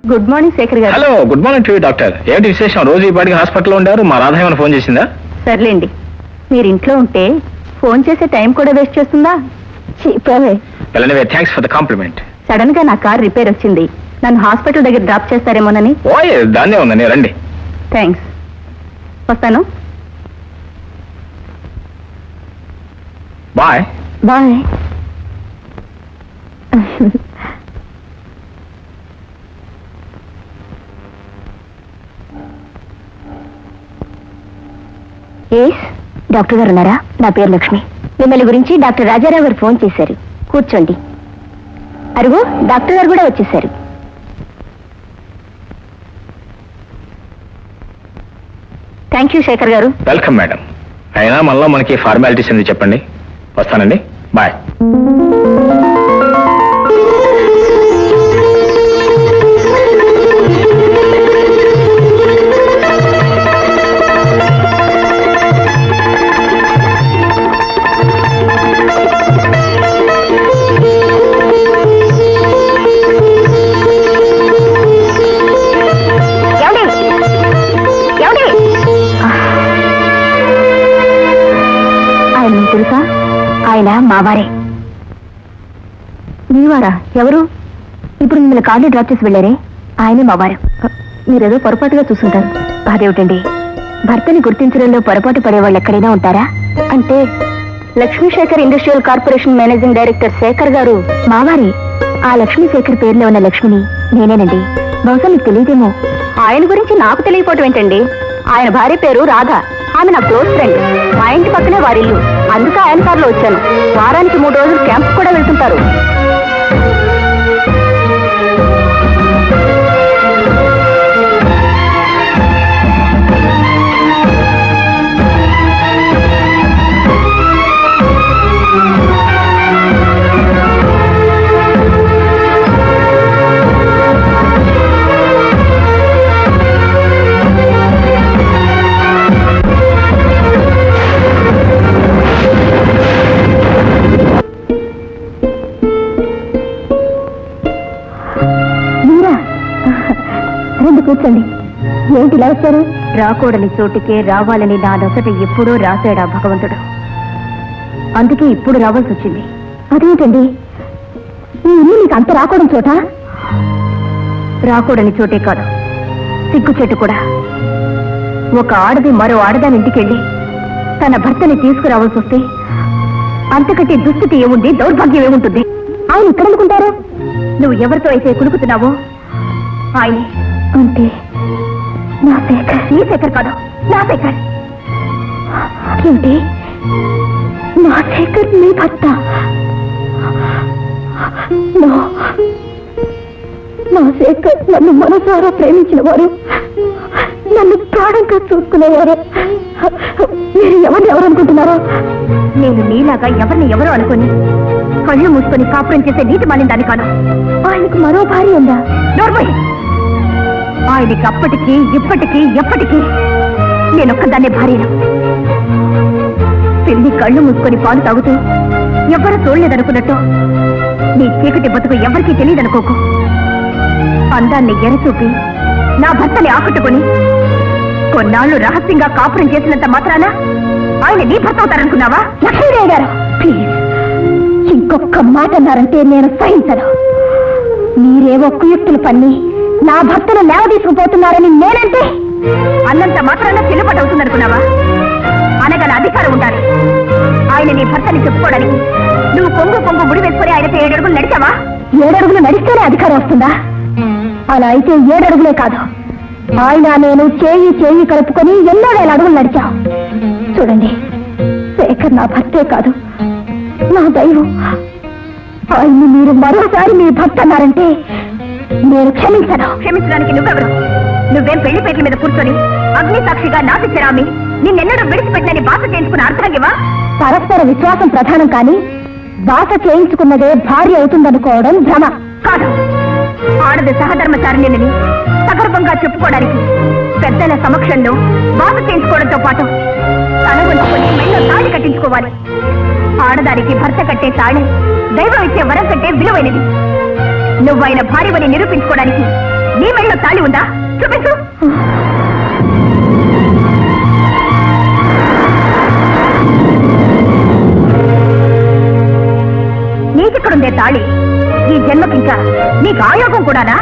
Good morning Shekhar గారు. Hello, good morning to you doctor. ఏంటి విశేషం? రోజు ఈ పాటికి హాస్పిటల్లో ఉండారు. మా రాధ ఏమైనా ఫోన్ చేసిందా? సర్లేండి, మీరు ఇంట్లో ఉంటే ఫోన్ చేసే టైం కూడా వేస్ట్ చేస్తుందా? Anyway, thanks for the complement. Sudden గా నా కార్ రిపేర్ వచ్చింది. నన్ను హాస్పిటల్ దగ్గర డ్రాప్ చేస్తారేమోనని. ఓయ్, దాన్నే ఉందండి, రండి. థ్యాంక్స్, వస్తాను. బాయ్. బాయ్. డాక్టర్ గారు ఉన్నారా? నా పేరు లక్ష్మి. మిమ్మల్ని గురించి డాక్టర్ రాజారావు గారు ఫోన్ చేశారు. కూర్చోండి. అరుగు, డాక్టర్ గారు కూడా వచ్చేశారు. థ్యాంక్ యూ శేఖర్ గారు. Welcome madam. అయినా మళ్ళీ మనకి ఫార్మాలిటీస్ ఎందుకు చెప్పండి. వస్తానండి, బాయ్. తెలుసా? ఆయన మావారే. మీవారా? ఎవరు? ఇప్పుడు మిమ్మల్ని కార్లో డ్రాప్ చేసి వెళ్ళారే, ఆయనే మావారు. మీరేదో పొరపాటుగా చూసుంటారు. అదేమిటండి, భర్తని గుర్తించడంలో పొరపాటు పడేవాళ్ళు ఎక్కడైనా ఉంటారా? అంటే Lakshmishekar industrial corporation managing director Shekhar గారు మావారి. ఆ లక్ష్మీశేఖర్ పేరులో ఉన్న లక్ష్మిని నేనేనండి. బహుశా మీకు తెలియదేమో. ఆయన గురించి నాకు తెలియకపోవటం ఏంటండి? ఆయన భార్య పేరు రాధ. ఆమె నా క్లోజ్ ఫ్రెండ్. మా ఇంటి పక్కనే వారిల్లు. అందుకే ఆయన కార్లో వచ్చాను. వారానికి 3 రోజులు క్యాంప్ కూడా వెళ్తుంటారు. కూర్చోండి. ఏంటి ఇలా వచ్చారు? రాకూడని చోటుకే రావాలని నా నొసట ఎప్పుడో రాశాడా భగవంతుడు. అందుకే ఇప్పుడు రావాల్సి వచ్చింది. అదేంటండి, ఈ ఇల్లు నీకు అంత రాకూడని చోట? రాకూడని చోటే కాదు, సిగ్గు చెట్టు కూడా. ఒక ఆడది మరో ఆడదాని ఇంటికెళ్ళి తన భర్తని తీసుకురావాల్సి వస్తే అంతకంటే దుస్థితి ఏముంది, దౌర్భాగ్యం ఏముంటుంది? ఆయన ఇక్కడ అనుకుంటారు. నువ్వు ఎవరితో అయితే కులుకుతున్నావో ఆయనే. అంటే నా శేఖర్? నీ శేఖర్ కాదు, నా శేఖర్. ఏంటి, నా శేఖర్ నీ భర్త? నా శేఖర్ నన్ను మనసారా ప్రేమించిన వారు, నన్ను ప్రాణంగా చూసుకునేవారు. మీరు ఎవరు అనుకుంటున్నారో? నేను నీలాగా ఎవరిని ఎవరో అనుకుని కళ్ళు మూసుకొని కాపురం చేసే నీటి మాలిందాన్ని కాను. ఆయనకు మరో భార్య ఉందా? నోర్మల్. ఆయనకి అప్పటికీ ఇప్పటికీ ఎప్పటికీ నేనొక్కదాన్నే భార్యను. పిల్లి కళ్ళు మూసుకొని పాలు తాగుతూ ఎవరూ చూడలేదనుకున్నట్టు నీ చీకటి బతుకు ఎవరికీ తెలియదనుకోకు. అందాన్ని ఎరచూపి నా భర్తని ఆకట్టుకుని కొన్నాళ్ళు రహస్యంగా కాపురం చేసినంత మాత్రాన ఆయన నీ భర్త అవుతారనుకున్నావా? లక్ష్మీదేవి గారు, ప్లీజ్, ఇంకొక మాట అన్నారంటే నేను సహించను. మీరేవో కుయుక్తులు పన్ని నా భర్తను లేవ తీసుకుపోతున్నారని నేనంటే అన్నంత మాత్రాన చెల్లుబాటు అవుతుందనుకున్నావా? అనగల అధికారం ఉండాలి. ఆయన నీ భర్తని చెప్పుకోవడానికి నువ్వు కొంగు ముడి వేసుకొని ఆయనతో 7 అడుగులు నడిచావా? 7 అడుగులు నడిస్తేనే అధికారం వస్తుందా? అలా అయితే 7 అడుగులే కాదు, ఆయన నేను చేయి కలుపుకొని ఎన్నో వేల అడుగులు నడిచావు. చూడండి, శేఖర్ నా భర్తే కాదు, నా దైవం. ఆయన్ని మీరు మరోసారి మీ భర్త అన్నారంటే నేను క్షమించను. క్షమించడానికి నువ్వెవరు? నువ్వేం పెళ్లి పేట్ల మీద కూర్చొని అగ్ని సాక్షిగా నాటించరామి నిన్నెన్నడూ విడిచిపెట్టినని బాస చేయించుకున్న అర్థంగివా? పరస్పర విశ్వాసం ప్రధానం కానీ బాస చేయించుకున్నదే భార్య అవుతుందనుకోవడం భ్రమ కాదు. ఆడది సహధర్మచారిణిని సగర్భంగా చెప్పుకోవడానికి పెద్దల సమక్షంలో బాస చేయించుకోవడంతో పాటు తల వంచుకొని మెళ్ళో తాళి కట్టించుకోవాలి. ఆడదానికి భర్త కట్టే తాళి దైవం ఇచ్చే వరం కంటే విలువైనది. నువ్వైన భార్యవని నిరూపించుకోవడానికి నీ మెళ్ళో తాళి ఉందా? చూపించు. నీకిక్కడుందే తాళి. ఈ జన్మకింకా నీకు ఆయోగం కూడానా?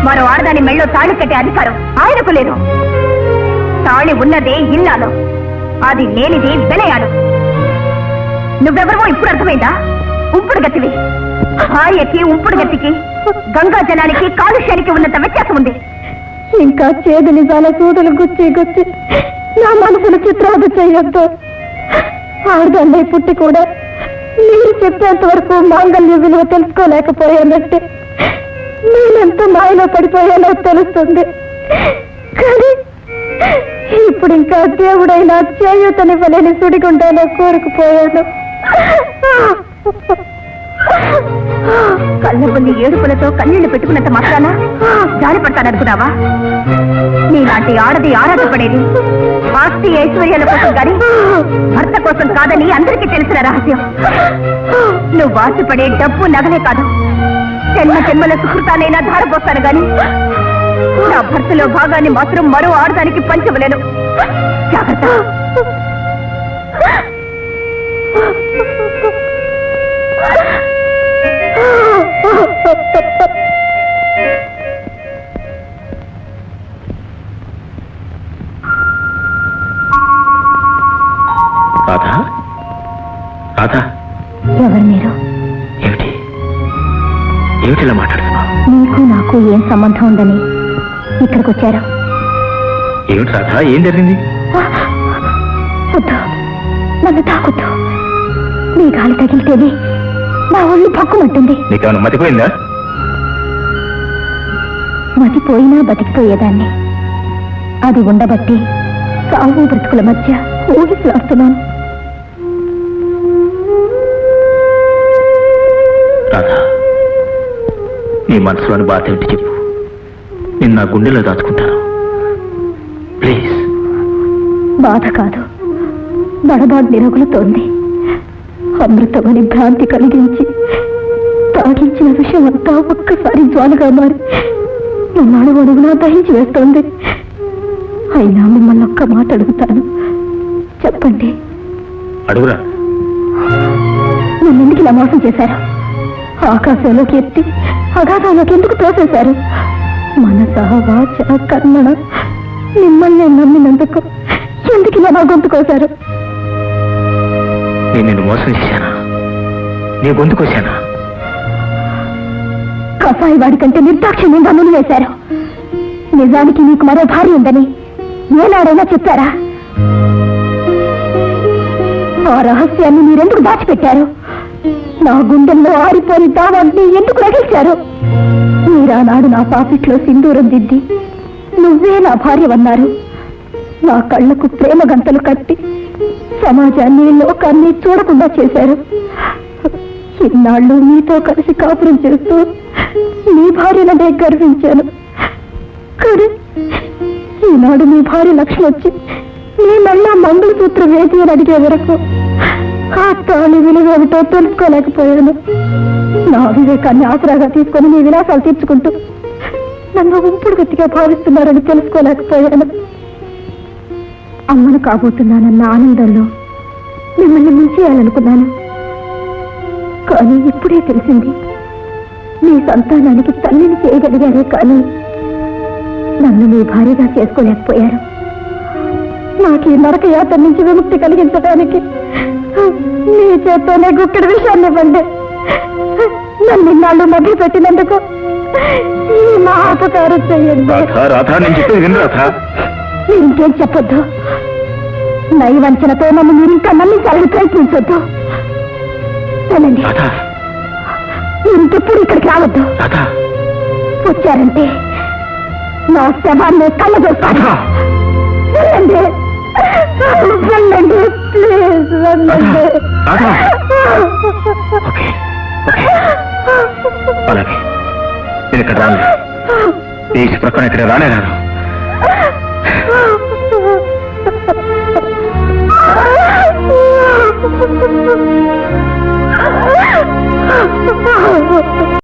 మరో ఆడదాని మెళ్ళో తాళి కట్టే అధికారం ఆయనకు లేదు. తాళి ఉన్నదే ఇల్లాలో, అది లేనిది వెలయాడు. నువ్వెవరో ఇప్పుడు అర్థమైందా? ఉంపుడు గతివి. భార్యకి ఉంపుడు గతికి, గంగా జలానికి కాలుష్యానికి ఉన్నంత వ్యత్యాసం ఉంది. ఇంకా చేదు నిజాల సూదులు గుచ్చి గుచ్చి నా మనసును చిత్రాలు చేయొద్దు. ఆడదాన్ని పుట్టి కూడా మీరు చెప్పేంత వరకు మాంగళ్య విలువ తెలుసుకోలేకపోయానంటే నేనెంత మాయలో పడిపోయానో తెలుస్తుంది. కానీ ఇప్పుడు ఇంకా దేవుడైనా చేయూతనివ్వలేని సుడిగుండాలో కోరుకుపోయాను. కళ్ళ కొన్ని ఏడుపులతో కన్నీళ్లు పెట్టుకున్నంత మాత్రాన జారి పడతాననుకున్నావా? నీలాంటి ఆడది ఆరాటపడేది ఆస్తి ఐశ్వర్యాల కోసం కానీ భర్త కోసం కాదని అందరికీ తెలిసిన రహస్యం. నువ్వు ఆశపడే డబ్బు నగలే కాదు, జన్మ జన్మల సుకృతానైనా ధారపోస్తాను గాని నా భర్తలో భాగాన్ని మాత్రం మరో ఆడదానికి పంచవలేను. జాగ్రత్త. రాధా, రాధా, ఎవరు మీరు? ఏమిటి ఏమిటిలా మాట్లాడుతున్నావు? నీకు నాకు ఏం సంబంధం ఉందని ఇక్కడికి వచ్చారు? ఏమిటి రాధా, ఏం జరిగింది? వద్దు, నన్ను తాకొద్దు. నీ గాలి తగిలితేనే నా ఒళ్ళు పక్కుమంటుంది. నీకేమైనా మతిపోయిందా? మతిపోయినా బతికిపోయేదాన్ని. అది ఉండబట్టి సాగు బ్రతుకుల మధ్య ఊగిసలాడుతున్నాను. రాధా, నీ మనసులోని బాధ ఏంటి చెప్పు. నేను నా గుండెలో దాచుకుంటాను. ప్లీజ్. బాధ కాదు, బడబాటు నిరగులుతోంది. అమృతమని భ్రాంతి కలిగించి తాగించిన విషయం అంతా ఒక్కసారి జ్వాలగా మారి నన్ను అడుగునా దహించి వేస్తోంది. అయినా మిమ్మల్ని ఒక్క మాట అడుగుతాను, చెప్పండి. అడుగురా. నన్ను ఎందుకు ఇలా మోసం చేశారు? ఆకాశంలోకి ఎత్తి అగాధంలోకి ఎందుకు తోసేశారు? మనస వాచ కర్మణ మిమ్మల్ని నమ్మినందుకు ఎందుకు ఇలా నా గొంతు కోశారు? నేను నిన్ను మోసం చేశానా? నీ గొంతు కోశానా? కసాయి వాడి కంటే నిర్దాక్షిణ్యంగా ముని వేశారు. నిజానికి నీకు మరో భార్య ఉందని ఏనాడైనా చెప్పారా? ఆ రహస్యాన్ని మీరెందుకు దాచిపెట్టారు? నా గుండెల్లో ఆరిపోని దావాన్ని ఎందుకు రగిల్చారు? మీరానాడు నా పాపిట్లో సింధూరం దిద్ది నువ్వే నా భార్యవన్నారు. నా కళ్లకు ప్రేమ గంతలు కట్టి సమాజాన్ని లోకాన్ని చూడకుండా చేశారు. ఇన్నాళ్ళు మీతో కలిసి కాపురం చేస్తూ మీ భార్యననే గర్వించాను. కానీ ఈనాడు మీ భార్య లక్ష్మి వచ్చి మీ మళ్ళా మంగళసూత్రం వేసి అని అడిగే వరకు ఆ తాళి విలువేమిటో తెలుసుకోలేకపోయాను. నా వివేకాన్ని ఆసరాగా తీసుకొని మీ విలాసాలు తీర్చుకుంటూ నన్ను ఉంపుడు గట్టిగా భావిస్తున్నారని తెలుసుకోలేకపోయాను. అమ్మను కాబోతున్నానన్న ఆనందంలో మిమ్మల్ని ముంచేయాలనుకున్నాను. కానీ ఇప్పుడే తెలిసింది, మీ సంతానానికి తల్లిని చేయగలిగారే కానీ నన్ను మీ భార్యగా చేసుకోలేకపోయారు. నాకు ఈ నరక యాత్ర నుంచి విముక్తి కలిగించడానికి మీ చేత్తోనే గుక్కడి విషయాన్ని ఇవ్వండి. నన్ను ఇన్నాళ్ళు మభ్య పెట్టినందుకు ఈ మహాపకారం చేయండి. మీరు ఇంకేం చెప్పొద్దు. నైవంచనతో నన్ను మీరు ఇంకా నమ్మించాలని ప్రయత్నించొద్దు. వెళ్ళండి. మీరు ఇంకెప్పుడు ఇక్కడికి రావద్దు. వచ్చారంటే నా శవాన్ని కళ్ళజోస్తాను. వెళ్ళండి, వెళ్ళండి, ప్లీజ్ వెళ్ళండి. అలాగే నేను ఇక్కడ రాను. ఈ ప్రక్కన ఇక్కడ రానే రాను.